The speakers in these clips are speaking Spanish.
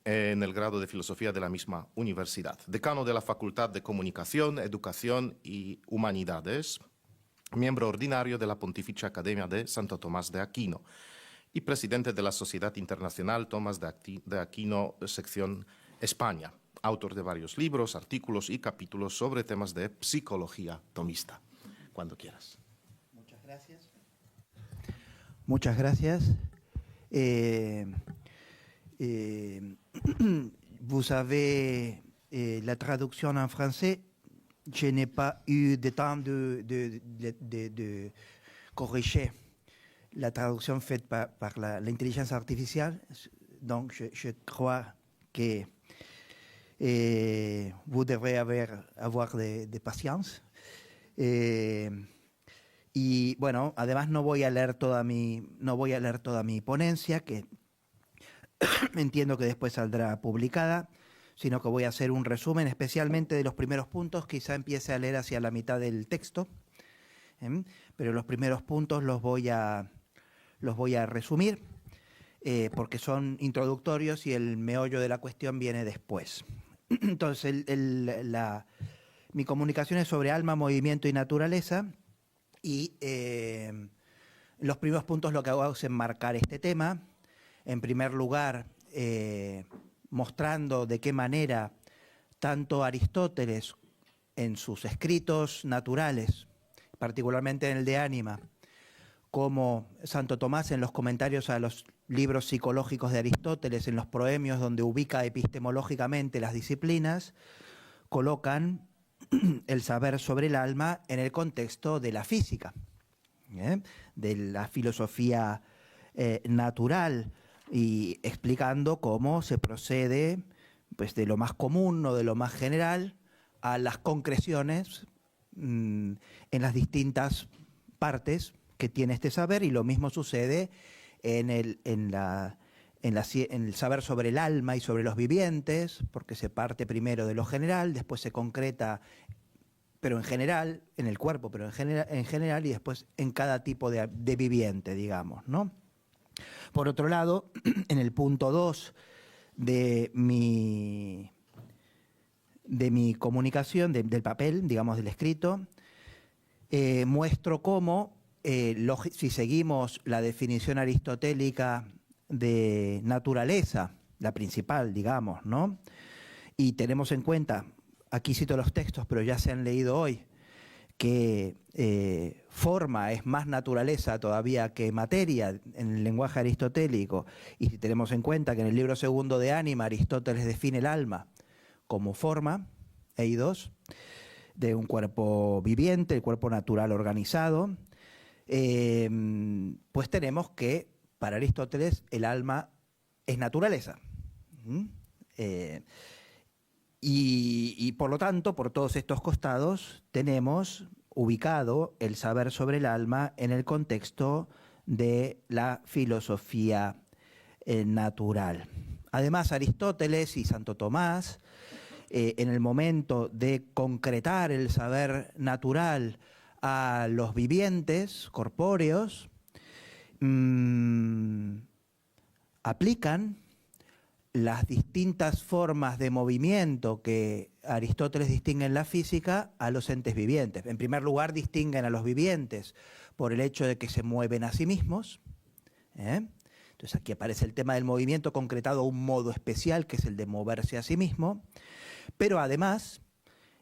en el grado de Filosofía de la misma universidad. Decano de la Facultad de Comunicación, Educación y Humanidades, miembro ordinario de la Pontificia Academia de Santo Tomás de Aquino y presidente de la Sociedad Internacional Tomás de Aquino, sección España. Autor de varios libros, artículos y capítulos sobre temas de psicología tomista. Cuando quieras. Muchas gracias. Muchas gracias. Vous avez la traduction en français. Je n'ai pas eu de temps de corriger la traduction faite par l'intelligence artificielle. Donc, je crois que vous devrez avoir de paciencia. Y bueno, además no voy a leer toda mi ponencia, que entiendo que después saldrá publicada, sino que voy a hacer un resumen especialmente de los primeros puntos. Quizá empiece a leer hacia la mitad del texto, pero los primeros puntos los voy a resumir porque son introductorios y el meollo de la cuestión viene después. Entonces, mi comunicación es sobre alma, movimiento y naturaleza, y los primeros puntos lo que hago es enmarcar este tema. En primer lugar, mostrando de qué manera tanto Aristóteles en sus escritos naturales, particularmente en el de Ánima, como Santo Tomás en los comentarios a los libros psicológicos de Aristóteles, en los proemios donde ubica epistemológicamente las disciplinas, colocan el saber sobre el alma en el contexto de la física, de la filosofía natural, y explicando cómo se procede pues, de lo más común o de lo más general a las concreciones en las distintas partes que tiene este saber, y lo mismo sucede en el saber sobre el alma y sobre los vivientes, porque se parte primero de lo general, después se concreta, pero en general, en el cuerpo, pero en general, y después en cada tipo de viviente, digamos, ¿no? Por otro lado, en el punto 2 de mi comunicación, del papel, digamos, del escrito, muestro cómo, si seguimos la definición aristotélica de naturaleza, la principal, digamos, ¿no? Y tenemos en cuenta, aquí cito los textos, pero ya se han leído hoy, que forma es más naturaleza todavía que materia en el lenguaje aristotélico, y si tenemos en cuenta que en el libro segundo de Ánima Aristóteles define el alma como forma, eidos, de un cuerpo viviente, el cuerpo natural organizado, pues tenemos que para Aristóteles el alma es naturaleza. Y por lo tanto, por todos estos costados, tenemos ubicado el saber sobre el alma en el contexto de la filosofía natural. Además, Aristóteles y Santo Tomás, en el momento de concretar el saber natural a los vivientes corpóreos, aplican las distintas formas de movimiento que Aristóteles distingue en la física a los entes vivientes. En primer lugar, distinguen a los vivientes por el hecho de que se mueven a sí mismos. Entonces aquí aparece el tema del movimiento concretado a un modo especial, que es el de moverse a sí mismo. Pero además,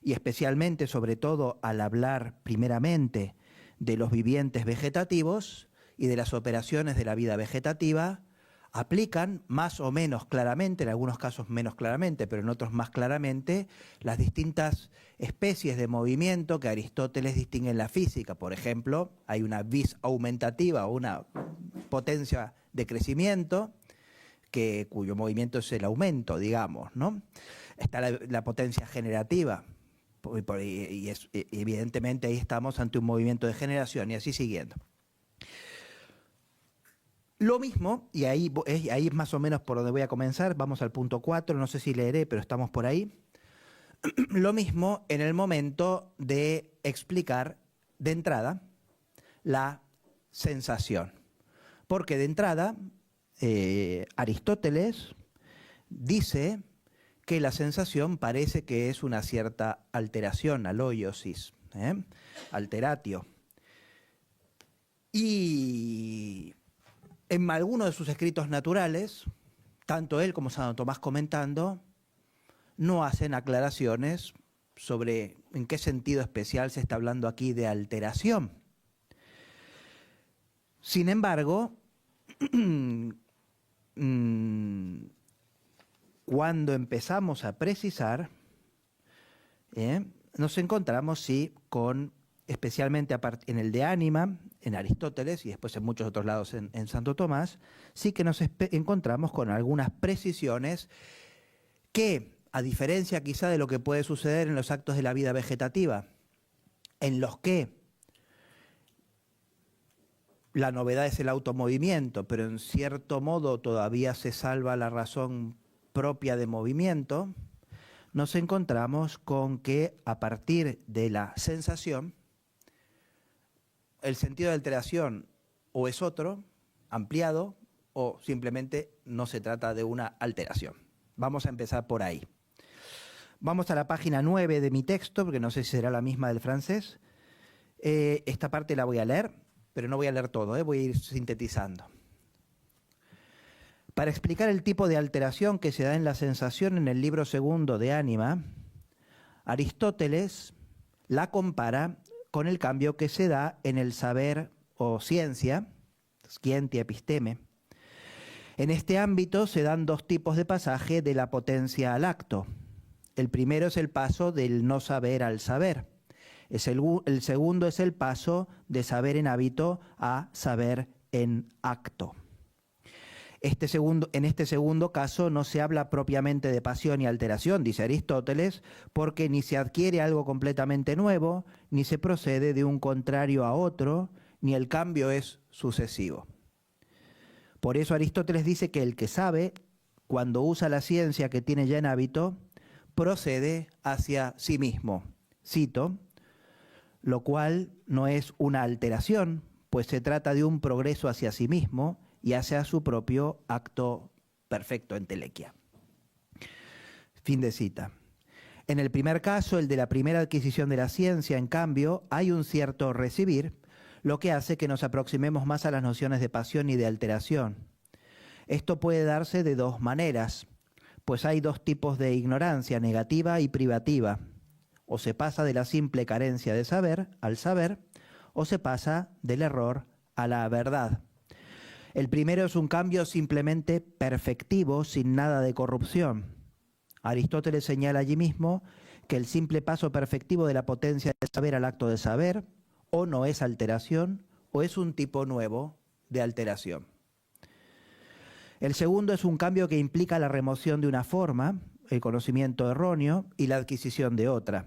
y especialmente, sobre todo, al hablar primeramente de los vivientes vegetativos y de las operaciones de la vida vegetativa, aplican más o menos claramente, en algunos casos menos claramente, pero en otros más claramente, las distintas especies de movimiento que Aristóteles distingue en la física. Por ejemplo, hay una vis aumentativa o una potencia de crecimiento, cuyo movimiento es el aumento, digamos, ¿no? Está la potencia generativa, y evidentemente ahí estamos ante un movimiento de generación, y así siguiendo. Lo mismo, y ahí es más o menos por donde voy a comenzar, vamos al punto 4, no sé si leeré, pero estamos por ahí. Lo mismo en el momento de explicar de entrada la sensación. Porque de entrada, Aristóteles dice que la sensación parece que es una cierta alteración, aloiosis, alteratio. Y en algunos de sus escritos naturales, tanto él como Santo Tomás comentando, no hacen aclaraciones sobre en qué sentido especial se está hablando aquí de alteración. Sin embargo, cuando empezamos a precisar, nos encontramos sí con, especialmente en el de Ánima, en Aristóteles y después en muchos otros lados en Santo Tomás, sí que nos encontramos con algunas precisiones que, a diferencia quizá de lo que puede suceder en los actos de la vida vegetativa, en los que la novedad es el automovimiento, pero en cierto modo todavía se salva la razón propia de movimiento, nos encontramos con que a partir de la sensación, el sentido de alteración o es otro, ampliado, o simplemente no se trata de una alteración. Vamos a empezar por ahí. Vamos a la página 9 de mi texto, porque no sé si será la misma del francés. Esta parte la voy a leer, pero no voy a leer todo, voy a ir sintetizando. Para explicar el tipo de alteración que se da en la sensación en el libro segundo de Ánima, Aristóteles la compara con el cambio que se da en el saber o ciencia, scientia episteme. En este ámbito se dan dos tipos de pasaje de la potencia al acto. El primero es el paso del no saber al saber. El segundo es el paso de saber en hábito a saber en acto. En este segundo caso no se habla propiamente de pasión y alteración, dice Aristóteles, porque ni se adquiere algo completamente nuevo, ni se procede de un contrario a otro, ni el cambio es sucesivo. Por eso Aristóteles dice que el que sabe, cuando usa la ciencia que tiene ya en hábito, procede hacia sí mismo. Cito, lo cual no es una alteración, pues se trata de un progreso hacia sí mismo y hacia su propio acto perfecto, entelequia. Fin de cita. En el primer caso, el de la primera adquisición de la ciencia, en cambio, hay un cierto recibir, lo que hace que nos aproximemos más a las nociones de pasión y de alteración. Esto puede darse de dos maneras, pues hay dos tipos de ignorancia, negativa y privativa. O se pasa de la simple carencia de saber al saber, o se pasa del error a la verdad. El primero es un cambio simplemente perfectivo, sin nada de corrupción. Aristóteles señala allí mismo que el simple paso perfectivo de la potencia de saber al acto de saber, o no es alteración, o es un tipo nuevo de alteración. El segundo es un cambio que implica la remoción de una forma, el conocimiento erróneo, y la adquisición de otra.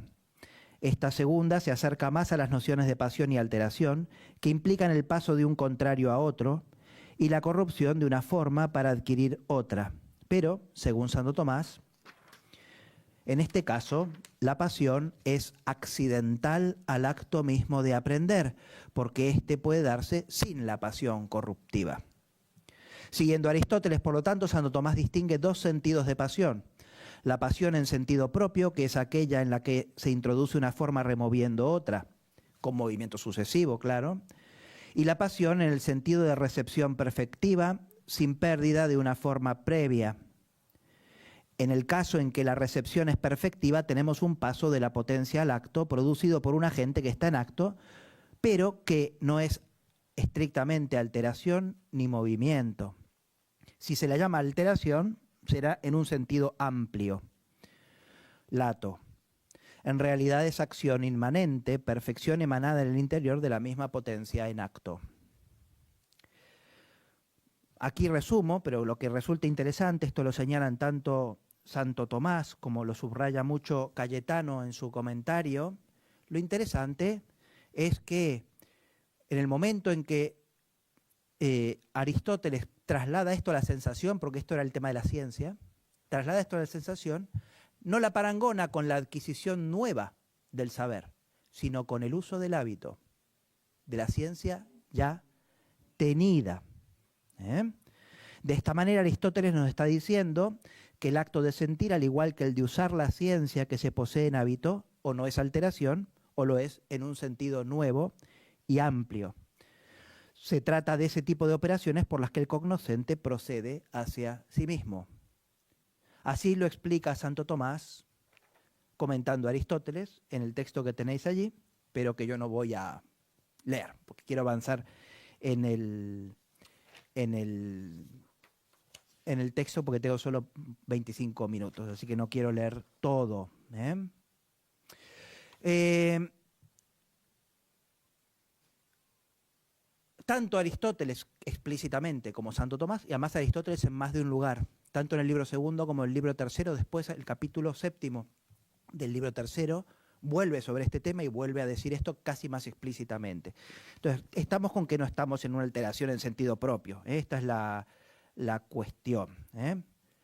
Esta segunda se acerca más a las nociones de pasión y alteración, que implican el paso de un contrario a otro, y la corrupción de una forma para adquirir otra. Pero, según Santo Tomás, en este caso, la pasión es accidental al acto mismo de aprender, porque éste puede darse sin la pasión corruptiva. Siguiendo a Aristóteles, por lo tanto, Santo Tomás distingue dos sentidos de pasión. La pasión en sentido propio, que es aquella en la que se introduce una forma removiendo otra, con movimiento sucesivo, claro, y la pasión en el sentido de recepción perfectiva, sin pérdida de una forma previa. En el caso en que la recepción es perfectiva, tenemos un paso de la potencia al acto producido por un agente que está en acto, pero que no es estrictamente alteración ni movimiento. Si se la llama alteración, será en un sentido amplio, lato. En realidad es acción inmanente, perfección emanada en el interior de la misma potencia en acto. Aquí resumo, pero lo que resulta interesante, esto lo señalan tanto Santo Tomás como lo subraya mucho Cayetano en su comentario, lo interesante es que en el momento en que Aristóteles traslada esto a la sensación, porque esto era el tema de la ciencia, traslada esto a la sensación, no la parangona con la adquisición nueva del saber, sino con el uso del hábito, de la ciencia ya tenida. De esta manera Aristóteles nos está diciendo que el acto de sentir, al igual que el de usar la ciencia que se posee en hábito, o no es alteración, o lo es en un sentido nuevo y amplio. Se trata de ese tipo de operaciones por las que el cognoscente procede hacia sí mismo. Así lo explica Santo Tomás, comentando a Aristóteles en el texto que tenéis allí, pero que yo no voy a leer, porque quiero avanzar en el texto porque tengo solo 25 minutos, así que no quiero leer todo. Tanto Aristóteles explícitamente como Santo Tomás, y además Aristóteles en más de un lugar, tanto en el libro segundo como en el libro tercero, después el capítulo séptimo del libro tercero, vuelve sobre este tema y vuelve a decir esto casi más explícitamente. Entonces, estamos con que no estamos en una alteración en sentido propio. Esta es la cuestión.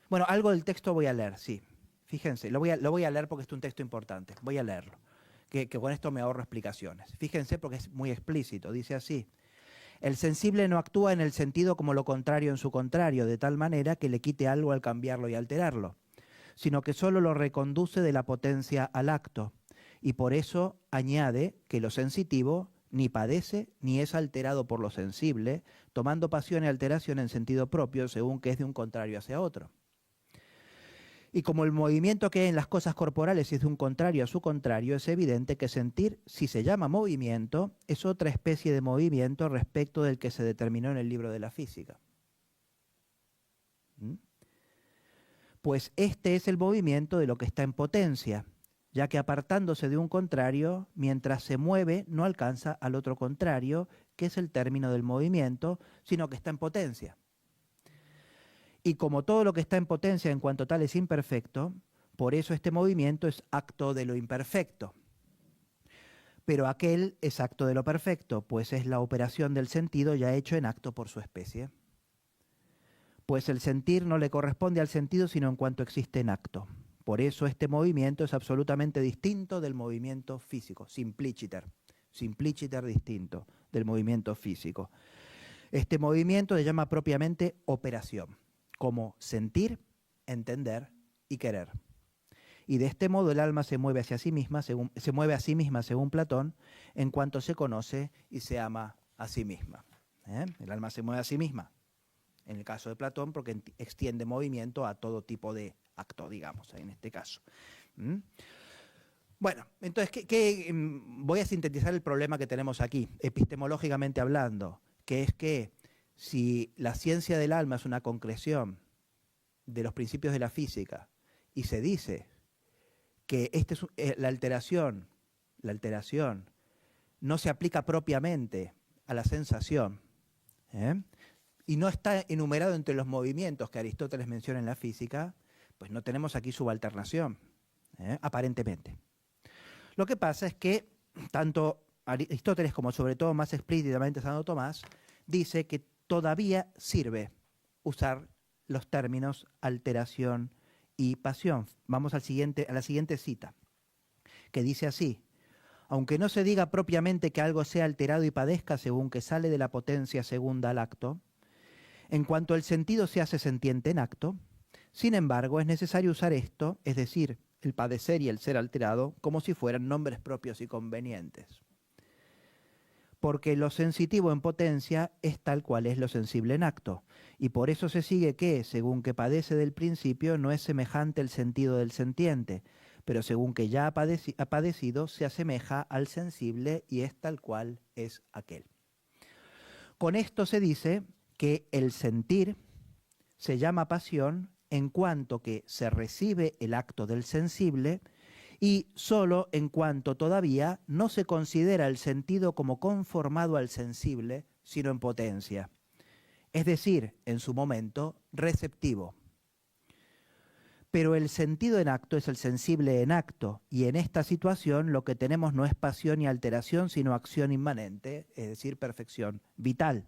Bueno, algo del texto voy a leer, sí. Fíjense, lo voy a leer porque es un texto importante. Voy a leerlo, que con esto me ahorro explicaciones. Fíjense porque es muy explícito. Dice así: el sensible no actúa en el sentido como lo contrario en su contrario, de tal manera que le quite algo al cambiarlo y alterarlo, sino que solo lo reconduce de la potencia al acto, y por eso añade que lo sensitivo ni padece ni es alterado por lo sensible, tomando pasión y alteración en sentido propio, según que es de un contrario hacia otro. Y como el movimiento que hay en las cosas corporales es de un contrario a su contrario, es evidente que sentir, si se llama movimiento, es otra especie de movimiento respecto del que se determinó en el libro de la física. Pues este es el movimiento de lo que está en potencia, ya que apartándose de un contrario, mientras se mueve no alcanza al otro contrario, que es el término del movimiento, sino que está en potencia. Y como todo lo que está en potencia en cuanto tal es imperfecto, por eso este movimiento es acto de lo imperfecto. Pero aquel es acto de lo perfecto, pues es la operación del sentido ya hecho en acto por su especie. Pues el sentir no le corresponde al sentido sino en cuanto existe en acto. Por eso este movimiento es absolutamente distinto del movimiento físico, simpliciter distinto del movimiento físico. Este movimiento se llama propiamente operación, como sentir, entender y querer. Y de este modo el alma se mueve hacia sí misma, según Platón, en cuanto se conoce y se ama a sí misma. El alma se mueve a sí misma, en el caso de Platón, porque extiende movimiento a todo tipo de acto, digamos, en este caso. Bueno, entonces, voy a sintetizar el problema que tenemos aquí, epistemológicamente hablando, que es que si la ciencia del alma es una concreción de los principios de la física y se dice que la alteración no se aplica propiamente a la sensación, y no está enumerado entre los movimientos que Aristóteles menciona en la física, pues no tenemos aquí subalternación, aparentemente. Lo que pasa es que tanto Aristóteles como sobre todo más explícitamente Santo Tomás dice que todavía sirve usar los términos alteración y pasión. Vamos a la siguiente cita, que dice así: aunque no se diga propiamente que algo sea alterado y padezca según que sale de la potencia segunda al acto, en cuanto el sentido se hace sentiente en acto, sin embargo es necesario usar esto, es decir, el padecer y el ser alterado, como si fueran nombres propios y convenientes. Porque lo sensitivo en potencia es tal cual es lo sensible en acto, y por eso se sigue que, según que padece del principio, no es semejante el sentido del sentiente, pero según que ya ha padecido, se asemeja al sensible y es tal cual es aquel. Con esto se dice que el sentir se llama pasión en cuanto que se recibe el acto del sensible y solo en cuanto todavía no se considera el sentido como conformado al sensible, sino en potencia, es decir, en su momento receptivo. Pero el sentido en acto es el sensible en acto, y en esta situación lo que tenemos no es pasión ni alteración, sino acción inmanente, es decir, perfección vital.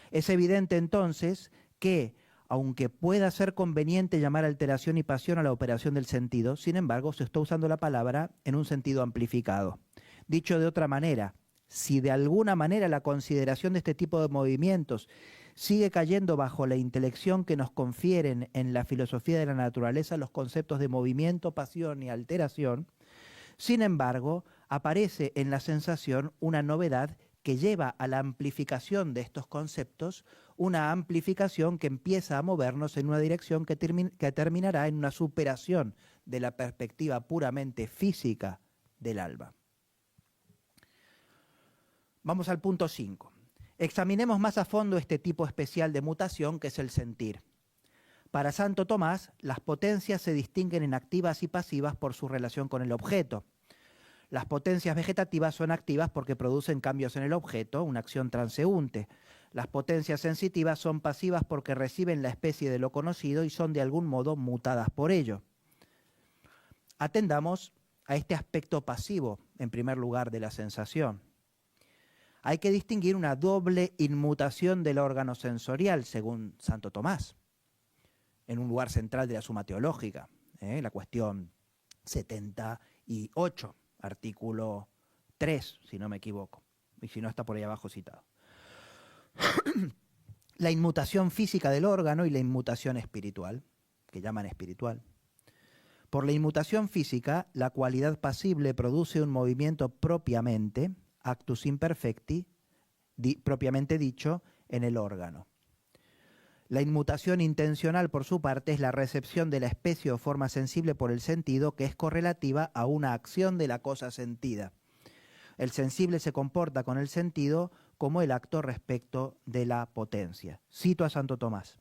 Es evidente entonces que, aunque pueda ser conveniente llamar alteración y pasión a la operación del sentido, sin embargo se está usando la palabra en un sentido amplificado. Dicho de otra manera, si de alguna manera la consideración de este tipo de movimientos sigue cayendo bajo la intelección que nos confieren en la filosofía de la naturaleza los conceptos de movimiento, pasión y alteración. Sin embargo, aparece en la sensación una novedad que lleva a la amplificación de estos conceptos, una amplificación que empieza a movernos en una dirección que terminará en una superación de la perspectiva puramente física del alma. Vamos al punto 5. Examinemos más a fondo este tipo especial de mutación que es el sentir. Para Santo Tomás, las potencias se distinguen en activas y pasivas por su relación con el objeto. Las potencias vegetativas son activas porque producen cambios en el objeto, una acción transeúnte. Las potencias sensitivas son pasivas porque reciben la especie de lo conocido y son de algún modo mutadas por ello. Atendamos a este aspecto pasivo, en primer lugar, de la sensación. Hay que distinguir una doble inmutación del órgano sensorial, según Santo Tomás, en un lugar central de la Suma Teológica, la cuestión 78, artículo 3, si no me equivoco, y si no está por ahí abajo citado. La inmutación física del órgano y la inmutación espiritual, que llaman espiritual. Por la inmutación física, la cualidad pasible produce un movimiento propiamente, actus imperfecti, propiamente dicho, en el órgano. La inmutación intencional, por su parte, es la recepción de la especie o forma sensible por el sentido que es correlativa a una acción de la cosa sentida. El sensible se comporta con el sentido como el acto respecto de la potencia. Cito a Santo Tomás.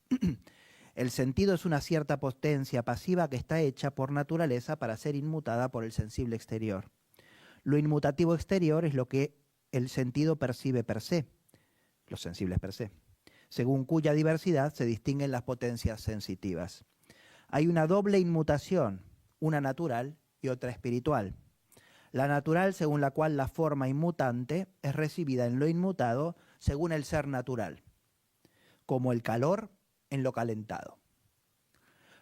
El sentido es una cierta potencia pasiva que está hecha por naturaleza para ser inmutada por el sensible exterior. Lo inmutativo exterior es lo que el sentido percibe per se, los sensibles per se, según cuya diversidad se distinguen las potencias sensitivas. Hay una doble inmutación, una natural y otra espiritual. La natural, según la cual la forma inmutante es recibida en lo inmutado según el ser natural, como el calor en lo calentado.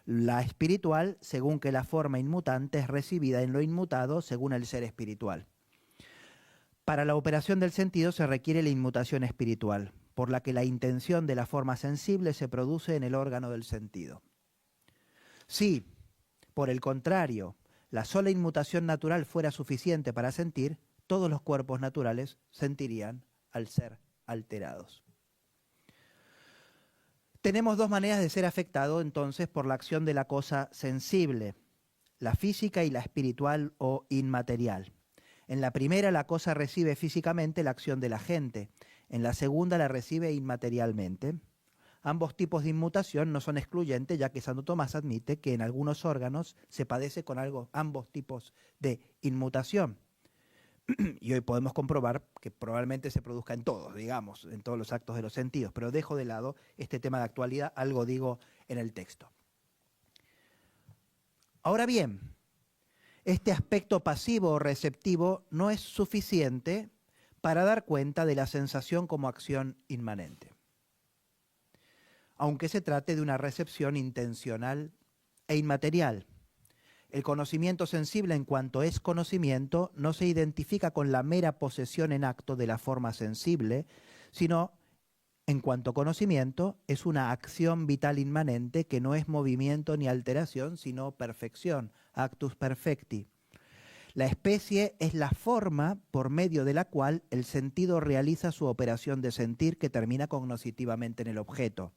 La espiritual, según que la forma inmutante es recibida en lo inmutado según el ser espiritual. Para la operación del sentido se requiere la inmutación espiritual, por la que la intención de la forma sensible se produce en el órgano del sentido. Si, por el contrario, la sola inmutación natural fuera suficiente para sentir, todos los cuerpos naturales sentirían al ser alterados. Tenemos dos maneras de ser afectado entonces por la acción de la cosa sensible, la física y la espiritual o inmaterial. En la primera la cosa recibe físicamente la acción del agente, en la segunda la recibe inmaterialmente. Ambos tipos de inmutación no son excluyentes, ya que Santo Tomás admite que en algunos órganos se padece con ambos tipos de inmutación. Y hoy podemos comprobar que probablemente se produzca en todos, digamos, en todos los actos de los sentidos, pero dejo de lado este tema de actualidad, algo digo en el texto. Ahora bien, este aspecto pasivo o receptivo no es suficiente para dar cuenta de la sensación como acción inmanente, aunque se trate de una recepción intencional e inmaterial. El conocimiento sensible, en cuanto es conocimiento, no se identifica con la mera posesión en acto de la forma sensible, sino, en cuanto conocimiento, es una acción vital inmanente que no es movimiento ni alteración, sino perfección, actus perfecti. La especie es la forma por medio de la cual el sentido realiza su operación de sentir que termina cognoscitivamente en el objeto.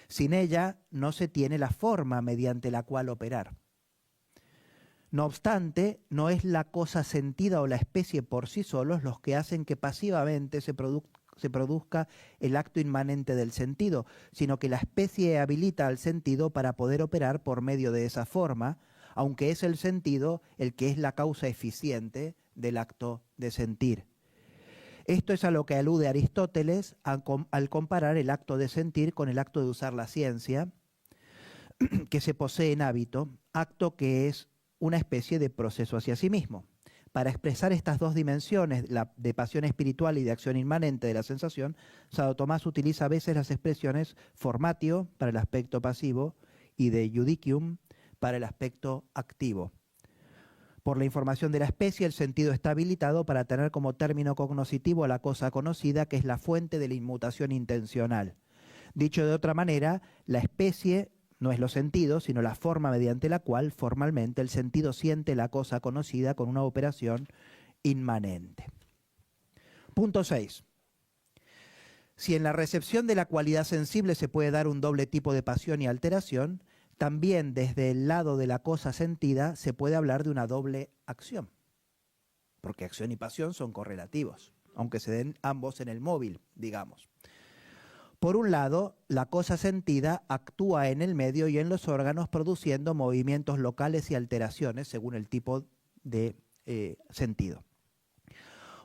Sin ella no se tiene la forma mediante la cual operar. No obstante, no es la cosa sentida o la especie por sí solos los que hacen que pasivamente se produzca el acto inmanente del sentido, sino que la especie habilita al sentido para poder operar por medio de esa forma, aunque es el sentido el que es la causa eficiente del acto de sentir. Esto es a lo que alude Aristóteles al comparar el acto de sentir con el acto de usar la ciencia, que se posee en hábito, acto que es una especie de proceso hacia sí mismo. Para expresar estas dos dimensiones, la de pasión espiritual y de acción inmanente de la sensación, Santo Tomás utiliza a veces las expresiones formatio para el aspecto pasivo y de judicium para el aspecto activo. Por la información de la especie, el sentido está habilitado para tener como término cognoscitivo a la cosa conocida, que es la fuente de la inmutación intencional. Dicho de otra manera, la especie no es los sentidos, sino la forma mediante la cual formalmente el sentido siente la cosa conocida con una operación inmanente. Punto 6. Si en la recepción de la cualidad sensible se puede dar un doble tipo de pasión y alteración, también desde el lado de la cosa sentida se puede hablar de una doble acción, porque acción y pasión son correlativos, aunque se den ambos en el móvil, digamos. Por un lado, la cosa sentida actúa en el medio y en los órganos produciendo movimientos locales y alteraciones según el tipo de sentido.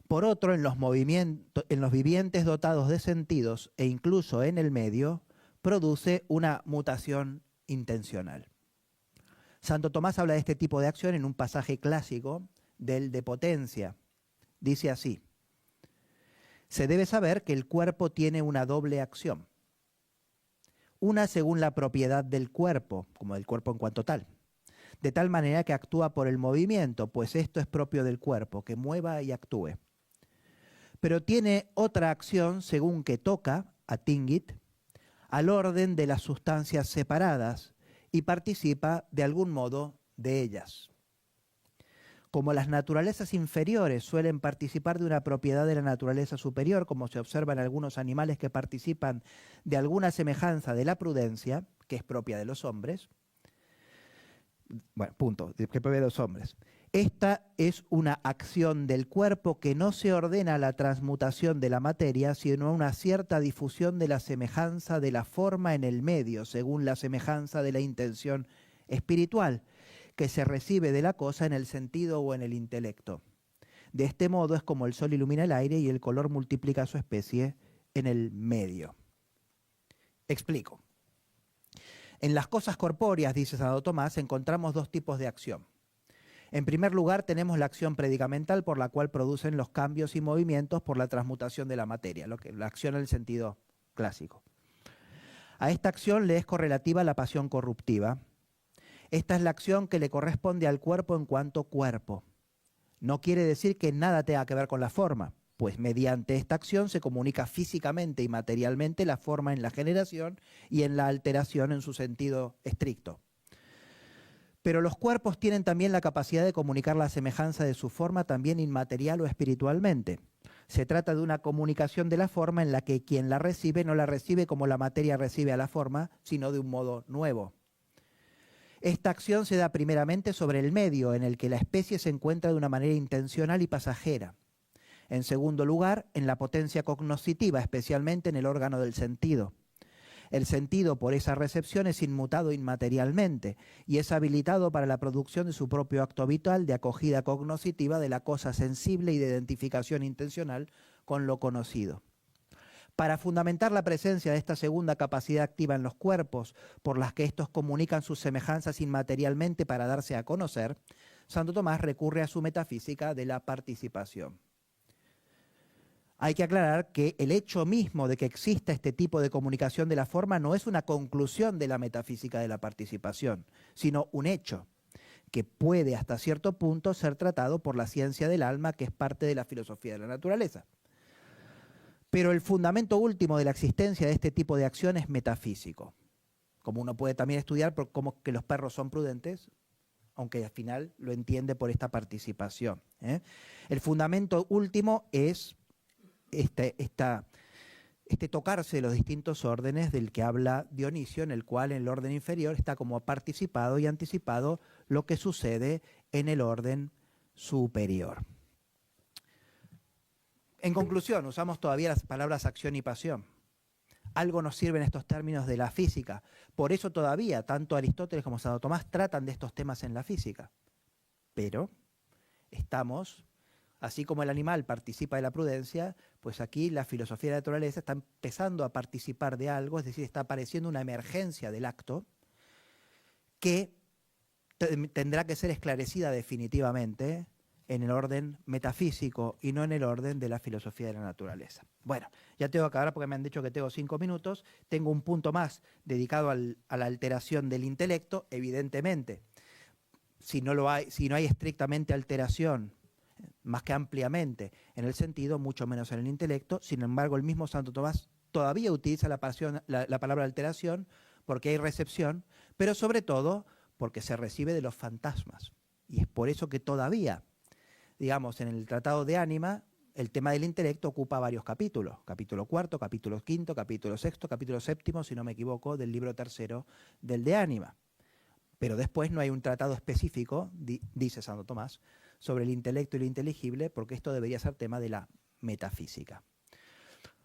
Por otro, en los vivientes dotados de sentidos e incluso en el medio, produce una mutación intencional. Santo Tomás habla de este tipo de acción en un pasaje clásico del De Potencia. Dice así: se debe saber que el cuerpo tiene una doble acción. Una según la propiedad del cuerpo, como del cuerpo en cuanto tal, de tal manera que actúa por el movimiento, pues esto es propio del cuerpo, que mueva y actúe. Pero tiene otra acción según que toca, atingit, al orden de las sustancias separadas y participa de algún modo de ellas. Como las naturalezas inferiores suelen participar de una propiedad de la naturaleza superior, como se observa en algunos animales que participan de alguna semejanza de la prudencia, que es propia de los hombres, bueno, punto, que es propia de los hombres. Esta es una acción del cuerpo que no se ordena a la transmutación de la materia, sino a una cierta difusión de la semejanza de la forma en el medio, según la semejanza de la intención espiritual, que se recibe de la cosa en el sentido o en el intelecto. De este modo es como el sol ilumina el aire y el color multiplica su especie en el medio. Explico. En las cosas corpóreas, dice Santo Tomás, encontramos dos tipos de acción. En primer lugar, tenemos la acción predicamental por la cual producen los cambios y movimientos por la transmutación de la materia, la acción en el sentido clásico. A esta acción le es correlativa la pasión corruptiva. Esta es la acción que le corresponde al cuerpo en cuanto cuerpo. No quiere decir que nada tenga que ver con la forma, pues mediante esta acción se comunica físicamente y materialmente la forma en la generación y en la alteración en su sentido estricto. Pero los cuerpos tienen también la capacidad de comunicar la semejanza de su forma también inmaterial o espiritualmente. Se trata de una comunicación de la forma en la que quien la recibe no la recibe como la materia recibe a la forma, sino de un modo nuevo. Esta acción se da primeramente sobre el medio en el que la especie se encuentra de una manera intencional y pasajera. En segundo lugar, en la potencia cognoscitiva, especialmente en el órgano del sentido. El sentido por esa recepción es inmutado inmaterialmente y es habilitado para la producción de su propio acto vital de acogida cognoscitiva de la cosa sensible y de identificación intencional con lo conocido. Para fundamentar la presencia de esta segunda capacidad activa en los cuerpos, por las que estos comunican sus semejanzas inmaterialmente para darse a conocer, Santo Tomás recurre a su metafísica de la participación. Hay que aclarar que el hecho mismo de que exista este tipo de comunicación de la forma no es una conclusión de la metafísica de la participación, sino un hecho que puede hasta cierto punto ser tratado por la ciencia del alma, que es parte de la filosofía de la naturaleza. Pero el fundamento último de la existencia de este tipo de acción es metafísico. Como uno puede también estudiar por cómo que los perros son prudentes, aunque al final lo entiende por esta participación. El fundamento último es este tocarse de los distintos órdenes del que habla Dionisio, en el cual en el orden inferior está como participado y anticipado lo que sucede en el orden superior. En conclusión, usamos todavía las palabras acción y pasión. Algo nos sirven estos términos de la física. Por eso todavía tanto Aristóteles como Santo Tomás tratan de estos temas en la física. Pero estamos, así como el animal participa de la prudencia, pues aquí la filosofía de la naturaleza está empezando a participar de algo, es decir, está apareciendo una emergencia del acto que tendrá que ser esclarecida definitivamente en el orden metafísico y no en el orden de la filosofía de la naturaleza. Bueno, ya tengo que acabar porque me han dicho que tengo 5 minutos. Tengo un punto más dedicado a la alteración del intelecto, evidentemente. Si no hay estrictamente alteración, más que ampliamente en el sentido, mucho menos en el intelecto. Sin embargo, el mismo Santo Tomás todavía utiliza la palabra alteración porque hay recepción, pero sobre todo porque se recibe de los fantasmas. Y es por eso que todavía, digamos, en el Tratado de Ánima, el tema del intelecto ocupa varios capítulos. Capítulo cuarto, capítulo quinto, capítulo sexto, capítulo séptimo, si no me equivoco, del libro tercero del de Ánima. Pero después no hay un tratado específico, dice Santo Tomás, sobre el intelecto y lo inteligible, porque esto debería ser tema de la metafísica.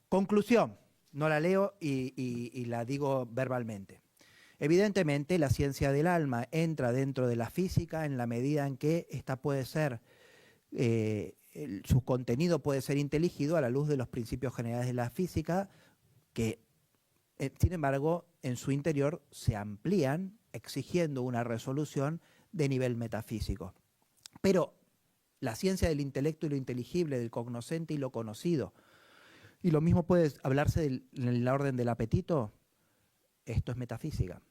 Conclusión, no la leo y la digo verbalmente. Evidentemente, la ciencia del alma entra dentro de la física en la medida en que esta puede ser, su contenido puede ser inteligido a la luz de los principios generales de la física, que, sin embargo, en su interior se amplían, exigiendo una resolución de nivel metafísico. Pero la ciencia del intelecto y lo inteligible, del cognoscente y lo conocido, y lo mismo puede hablarse en la orden del apetito, esto es metafísica.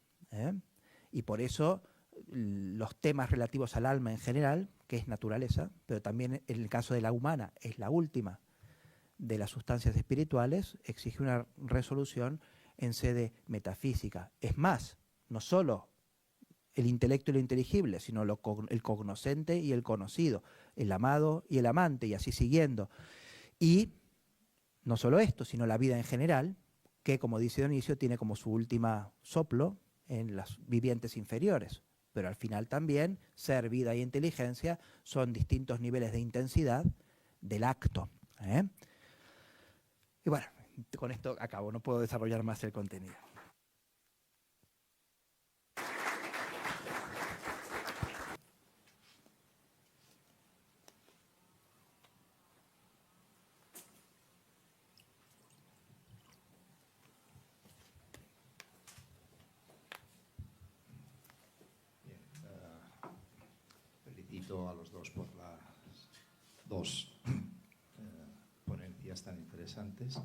Y por eso los temas relativos al alma en general, que es naturaleza, pero también en el caso de la humana, es la última de las sustancias espirituales, exige una resolución en sede metafísica. Es más, no solo el intelecto y lo inteligible, sino el cognoscente y el conocido, el amado y el amante, y así siguiendo. Y no solo esto, sino la vida en general, que, como dice Dionisio, tiene como su última soplo en los vivientes inferiores. Pero al final también, ser, vida y inteligencia son distintos niveles de intensidad del acto. Y bueno, con esto acabo, no puedo desarrollar más el contenido. Felicito a los dos por las dos ponencias tan interesantes.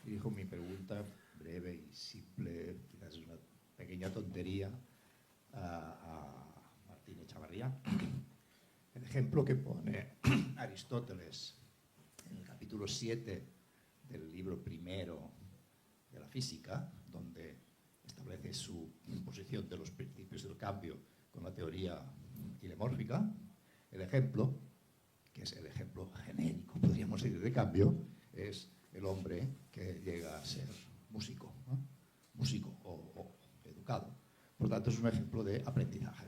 Dirijo mi pregunta breve y simple, quizás es una pequeña tontería, a Martín Echavarría. El ejemplo que pone Aristóteles en el capítulo 7 del libro primero de la física, donde establece su posición de los principios del cambio con la teoría ilemórfica, el ejemplo, que es el ejemplo genérico, podríamos decir, de cambio, es el hombre que llega a ser músico, ¿no? Músico o educado. Por tanto, es un ejemplo de aprendizaje,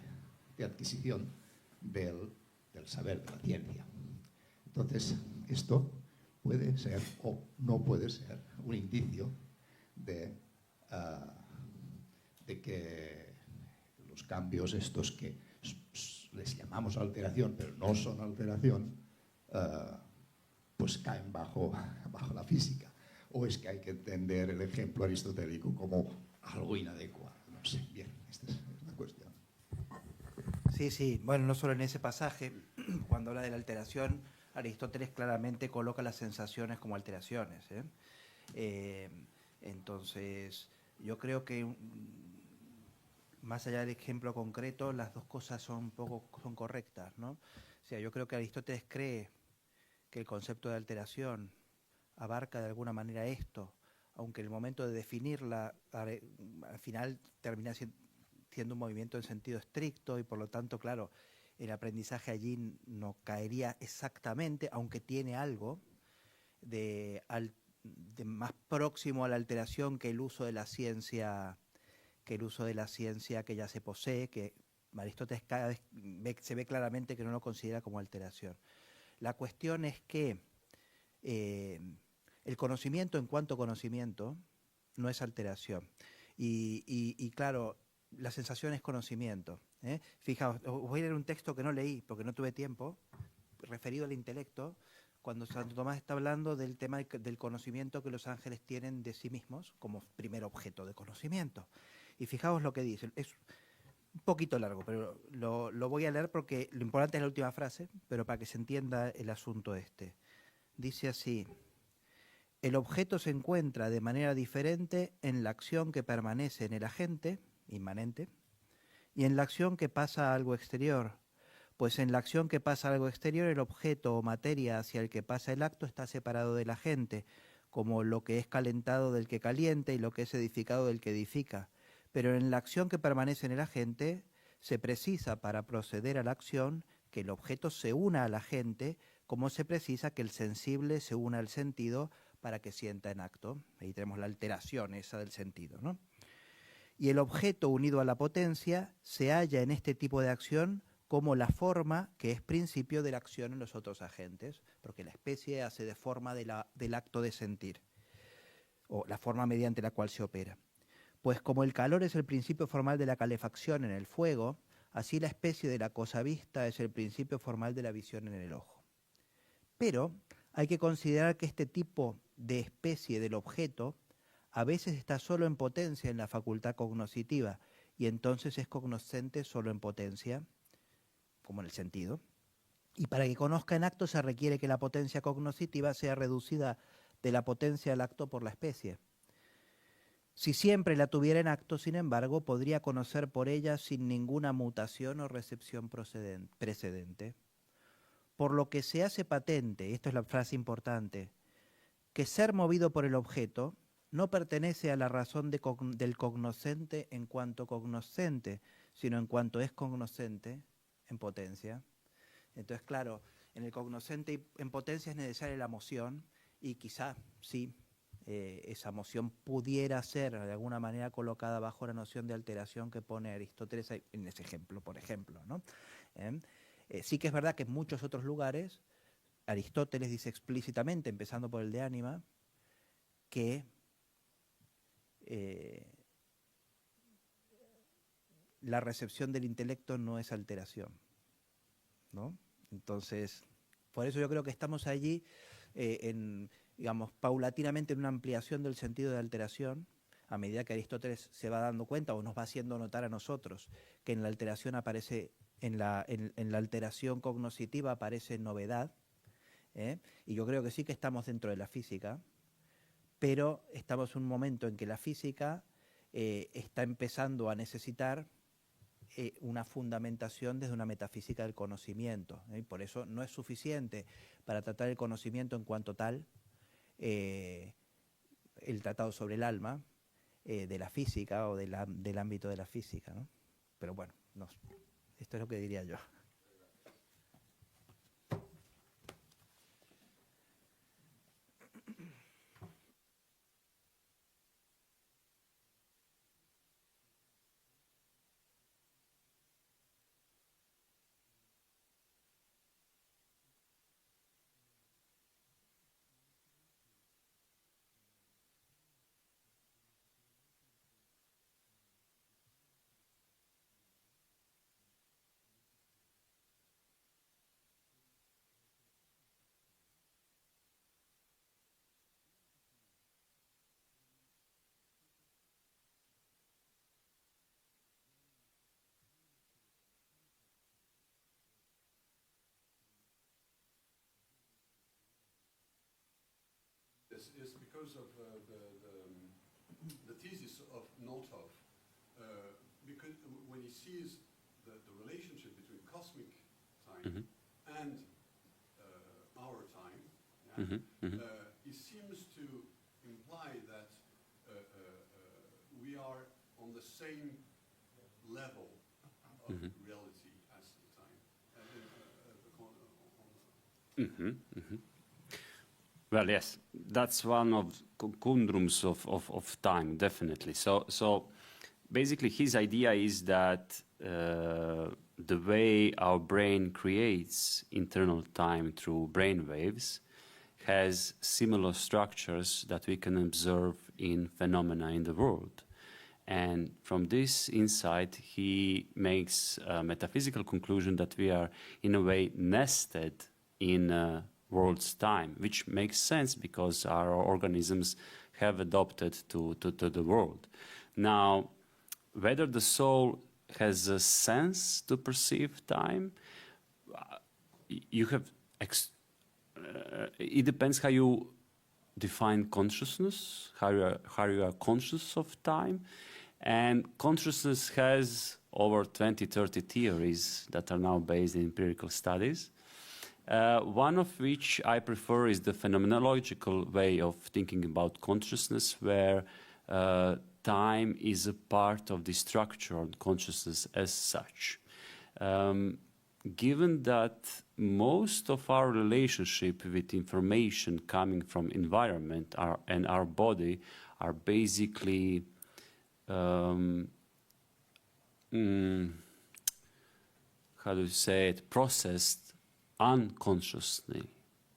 de adquisición del saber, de la ciencia. Entonces, esto puede ser o no puede ser un indicio de que los cambios estos que les llamamos alteración, pero no son alteración, pues caen bajo la física. O es que hay que entender el ejemplo aristotélico como algo inadecuado. No sé, bien, esta es la cuestión. Sí, bueno, no solo en ese pasaje, cuando habla de la alteración, Aristóteles claramente coloca las sensaciones como alteraciones. Entonces, yo creo que más allá del ejemplo concreto, las dos cosas son correctas, ¿no? O sea, yo creo que Aristóteles cree que el concepto de alteración abarca de alguna manera esto, aunque el momento de definirla al final termina siendo un movimiento en sentido estricto y por lo tanto, claro, el aprendizaje allí no caería exactamente, aunque tiene algo de más próximo a la alteración que el uso de la ciencia que ya se posee, que Aristóteles cada vez se ve claramente que no lo considera como alteración. La cuestión es que el conocimiento en cuanto conocimiento no es alteración. Y claro, la sensación es conocimiento. Fijaos, os voy a leer un texto que no leí porque no tuve tiempo, referido al intelecto, cuando Santo Tomás está hablando del tema del conocimiento que los ángeles tienen de sí mismos como primer objeto de conocimiento. Y fijaos lo que dice, es un poquito largo, pero lo voy a leer porque lo importante es la última frase, pero para que se entienda el asunto este. Dice así: el objeto se encuentra de manera diferente en la acción que permanece en el agente, inmanente, y en la acción que pasa a algo exterior. Pues en la acción que pasa a algo exterior, el objeto o materia hacia el que pasa el acto está separado del agente, como lo que es calentado del que calienta y lo que es edificado del que edifica. Pero en la acción que permanece en el agente, se precisa para proceder a la acción que el objeto se una al agente, como se precisa que el sensible se una al sentido para que sienta en acto. Ahí tenemos la alteración esa del sentido, ¿no? Y el objeto unido a la potencia se halla en este tipo de acción como la forma que es principio de la acción en los otros agentes, porque la especie hace de forma del acto de sentir, o la forma mediante la cual se opera. Pues como el calor es el principio formal de la calefacción en el fuego, así la especie de la cosa vista es el principio formal de la visión en el ojo. Pero hay que considerar que este tipo de especie del objeto a veces está solo en potencia en la facultad cognoscitiva y entonces es cognoscente solo en potencia, como en el sentido. Y para que conozca en acto se requiere que la potencia cognoscitiva sea reducida de la potencia del acto por la especie. Si siempre la tuviera en acto, sin embargo, podría conocer por ella sin ninguna mutación o recepción precedente. Por lo que se hace patente, esto es la frase importante, que ser movido por el objeto no pertenece a la razón del cognoscente en cuanto cognoscente, sino en cuanto es cognoscente en potencia. Entonces, claro, en el cognoscente en potencia es necesaria la moción y quizá, sí, esa moción pudiera ser de alguna manera colocada bajo la noción de alteración que pone Aristóteles en ese ejemplo, por ejemplo, ¿no? Sí que es verdad que en muchos otros lugares Aristóteles dice explícitamente, empezando por el de ánima, que la recepción del intelecto no es alteración, ¿no? Entonces, por eso yo creo que estamos allí digamos, paulatinamente en una ampliación del sentido de alteración, a medida que Aristóteles se va dando cuenta o nos va haciendo notar a nosotros que en la alteración aparece, en la alteración cognoscitiva aparece novedad, y yo creo que sí que estamos dentro de la física, pero estamos en un momento en que la física está empezando a necesitar una fundamentación desde una metafísica del conocimiento, y por eso no es suficiente para tratar el conocimiento en cuanto tal el tratado sobre el alma de la física o del ámbito de la física, ¿no? Pero bueno, esto es lo que diría yo. Is because of the thesis of Nothoff, because when he sees the relationship between cosmic time and our time, he seems to imply that we are on the same level of reality as the time. Well, yes, that's one of conundrums of time, definitely. So basically his idea is that the way our brain creates internal time through brain waves has similar structures that we can observe in phenomena in the world. And from this insight, he makes a metaphysical conclusion that we are, in a way, nested in world's time, which makes sense because our organisms have adopted to the world. Now, whether the soul has a sense to perceive time, you have it depends how you define consciousness, how you are conscious of time. And consciousness has over 20, 30 theories that are now based in empirical studies. One of which I prefer is the phenomenological way of thinking about consciousness, where time is a part of the structure of consciousness as such. Given that most of our relationship with information coming from environment and our body are basically how do you say it, processed unconsciously.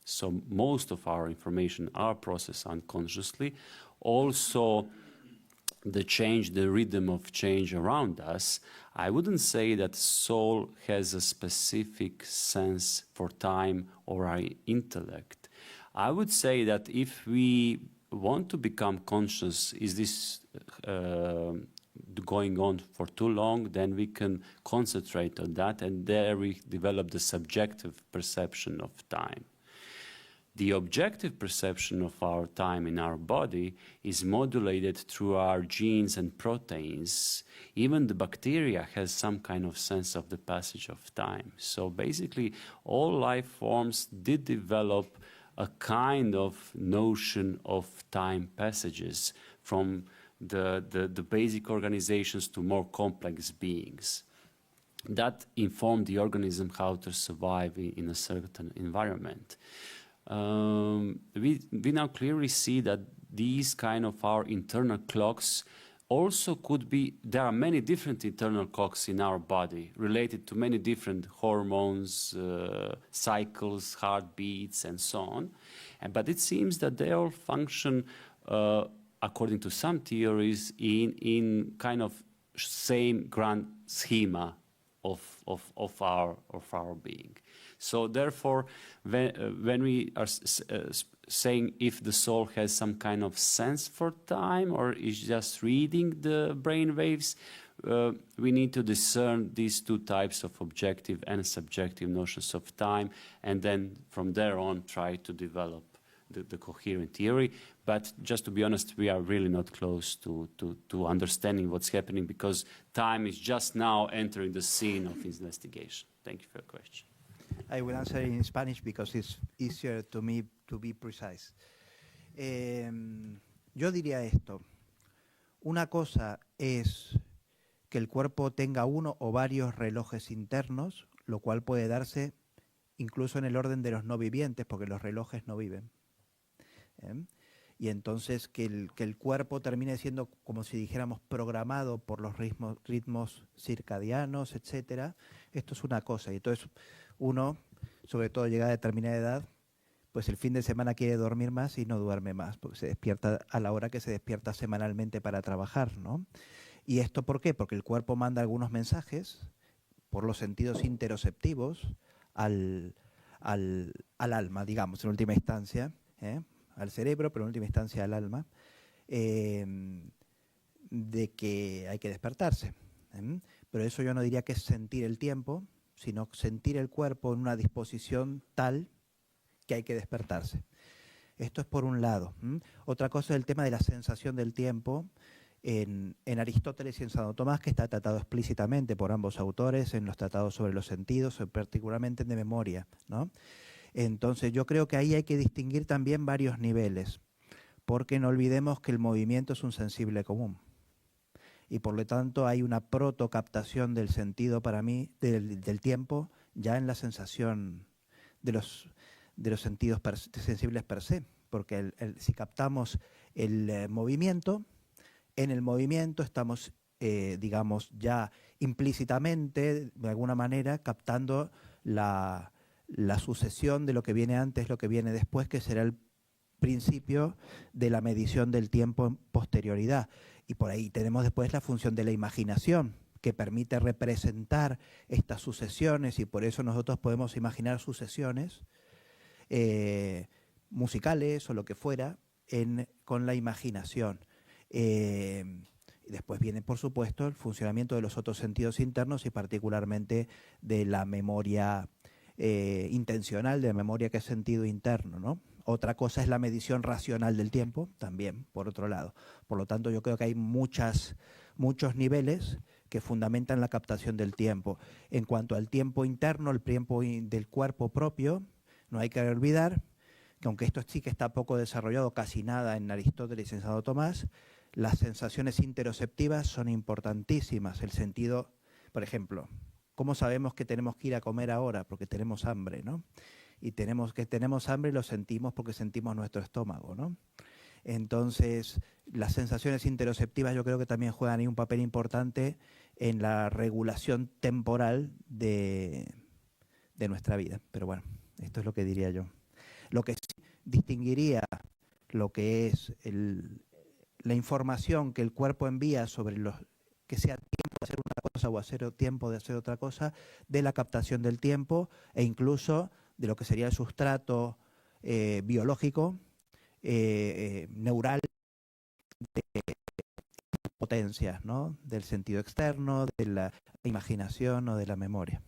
So most of our information are processed unconsciously. Also, the rhythm of change around us, I wouldn't say that soul has a specific sense for time or our intellect. I would say that if we want to become conscious, is this going on for too long, then we can concentrate on that, and there we develop the subjective perception of time. The objective perception of our time in our body is modulated through our genes and proteins. Even the bacteria has some kind of sense of the passage of time. So basically, all life forms did develop a kind of notion of time passages from the basic organizations to more complex beings. That informed the organism how to survive in a certain environment. We now clearly see that these kind of our internal clocks also could be, there are many different internal clocks in our body related to many different hormones, cycles, heartbeats, and so on. But it seems that they all function, according to some theories, in kind of same grand schema of our being. So therefore, when we are saying if the soul has some kind of sense for time or is just reading the brain waves, we need to discern these two types of objective and subjective notions of time, and then from there on try to develop the coherent theory. But just to be honest, we are really not close to understanding what's happening, because time is just now entering the scene of investigation. Thank you for your question. I will answer in Spanish because it's easier to me to be precise. Yo diría esto. Una cosa es que el cuerpo tenga uno o varios relojes internos, lo cual puede darse incluso en el orden de los no vivientes, porque los relojes no viven. Y entonces que el cuerpo termine siendo, como si dijéramos, programado por los ritmos circadianos, etcétera. Esto es una cosa. Y entonces uno, sobre todo llegada a determinada edad, pues el fin de semana quiere dormir más y no duerme más, porque se despierta a la hora que se despierta semanalmente para trabajar, ¿no? ¿Y esto por qué? Porque el cuerpo manda algunos mensajes por los sentidos interoceptivos al alma, digamos, en última instancia, al cerebro, pero en última instancia al alma, de que hay que despertarse. Pero eso yo no diría que es sentir el tiempo, sino sentir el cuerpo en una disposición tal que hay que despertarse. Esto es por un lado. Otra cosa es el tema de la sensación del tiempo. En Aristóteles y en Santo Tomás, que está tratado explícitamente por ambos autores en los tratados sobre los sentidos, particularmente de memoria, ¿no? Entonces yo creo que ahí hay que distinguir también varios niveles, porque no olvidemos que el movimiento es un sensible común. Y por lo tanto hay una protocaptación del sentido para mí, del tiempo, ya en la sensación de los sentidos sensibles per se. Porque si captamos el movimiento, en el movimiento estamos, digamos, ya implícitamente, de alguna manera, captando la sucesión de lo que viene antes, lo que viene después, que será el principio de la medición del tiempo en posterioridad. Y por ahí tenemos después la función de la imaginación, que permite representar estas sucesiones, y por eso nosotros podemos imaginar sucesiones musicales o lo que fuera con la imaginación. Y después viene, por supuesto, el funcionamiento de los otros sentidos internos y particularmente de la memoria intencional, de la memoria que es sentido interno, ¿no? Otra cosa es la medición racional del tiempo, también, por otro lado. Por lo tanto, yo creo que hay muchos niveles que fundamentan la captación del tiempo. En cuanto al tiempo interno, el tiempo del cuerpo propio, No hay que olvidar que aunque esto sí que está poco desarrollado, casi nada en Aristóteles y en Santo Tomás, las sensaciones interoceptivas son importantísimas. El sentido, por ejemplo, ¿cómo sabemos que tenemos que ir a comer ahora? Porque tenemos hambre, ¿no? Y tenemos hambre y lo sentimos porque sentimos nuestro estómago, ¿no? Entonces, las sensaciones interoceptivas yo creo que también juegan ahí un papel importante en la regulación temporal de nuestra vida. Pero bueno, esto es lo que diría yo. Lo que sí distinguiría lo que es la información que el cuerpo envía sobre que sea tiempo de hacer una cosa o hacer tiempo de hacer otra cosa, de la captación del tiempo e incluso de lo que sería el sustrato biológico, neural, de potencias, ¿no? Del sentido externo, de la imaginación o de la memoria.